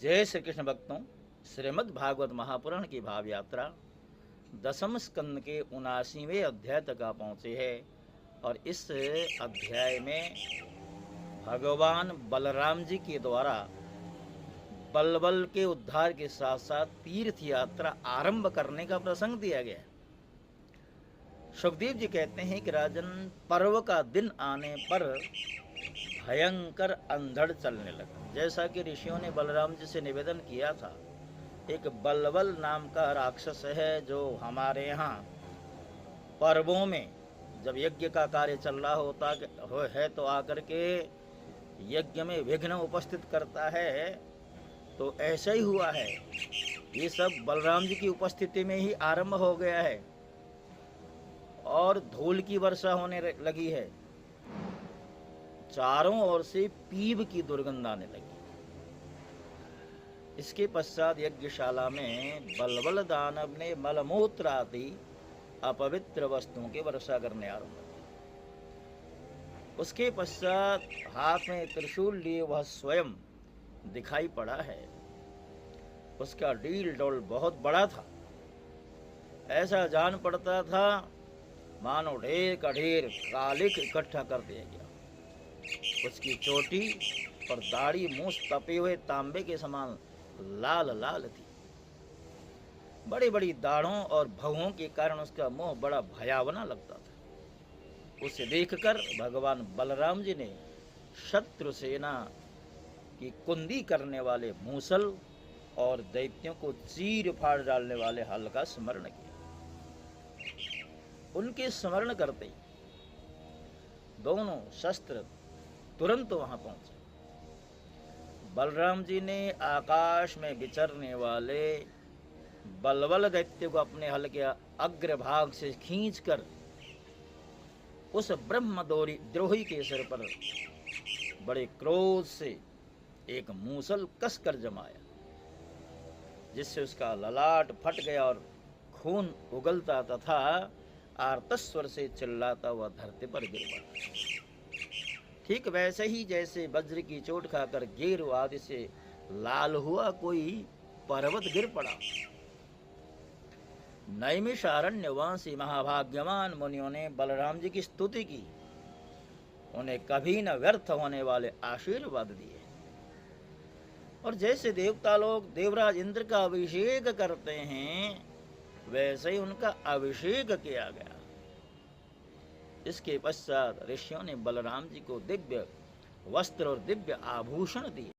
जय श्री कृष्ण भक्तों, श्रीमद् भागवत महापुराण की भाव यात्रा दसम स्कंद के 79वें अध्याय तक आ पहुँचे हैं। और इस अध्याय में भगवान बलराम जी के द्वारा बलबल के उद्धार के साथ साथ तीर्थ यात्रा आरंभ करने का प्रसंग दिया गया है। सुखदेव जी कहते हैं कि राजन, पर्व का दिन आने पर भयंकर अंधड़ चलने लगा। जैसा कि ऋषियों ने बलराम जी से निवेदन किया था, एक बलबल नाम का राक्षस है जो हमारे यहाँ पर्वों में जब यज्ञ का कार्य चल रहा होता है तो आकर के यज्ञ में विघ्न उपस्थित करता है। तो ऐसा ही हुआ है, ये सब बलराम जी की उपस्थिति में ही आरंभ हो गया है और धूल की वर्षा होने लगी है। चारों ओर से पीप की दुर्गंध आने लगी। इसके पश्चात यज्ञशाला में बलबल दानव ने मलमूत्र आदि अपवित्र वस्तुओं की वर्षा करने आरंभ की। उसके पश्चात हाथ में त्रिशूल लिए वह स्वयं दिखाई पड़ा है। उसका डील डोल बहुत बड़ा था। ऐसा जान पड़ता था मानो ढेर का ढेर कालिक इकट्ठा कर दिया गया। उसकी चोटी और दाढ़ी मूछ तपे हुए तांबे के समान लाल लाल थी। बड़ी बड़ी दाढ़ों और भवों के कारण उसका मुंह बड़ा भयावना लगता था। उसे देखकर भगवान बलराम जी ने शत्रु सेना की कुंदी करने वाले मूसल और दैत्यों को चीर फाड़ डालने वाले हल का स्मरण किया। उनके स्मरण करते ही दोनों शस्त्र तुरंत वहां पहुंचे। बलराम जी ने आकाश में विचरने वाले बलबल दैत्य को अपने हल के अग्रभाग से खींचकर उस ब्रह्म द्रोही के सिर पर बड़े क्रोध से एक मूसल कसकर जमाया, जिससे उसका ललाट फट गया और खून उगलता तथा आर्तस्वर से चिल्लाता हुआ धरती पर गिर पड़ा। ठीक वैसे ही जैसे वज्र की चोट खाकर गेरू आदि से लाल हुआ कोई पर्वत गिर पड़ा। नैमिषारण्यवासी महाभाग्यवान मुनियों ने बलराम जी की स्तुति की, उन्हें कभी न व्यर्थ होने वाले आशीर्वाद दिए। और जैसे देवता लोग देवराज इंद्र का अभिषेक करते हैं, वैसे ही उनका अभिषेक किया गया। इसके पश्चात ऋषियों ने बलराम जी को दिव्य वस्त्र और दिव्य आभूषण दिए।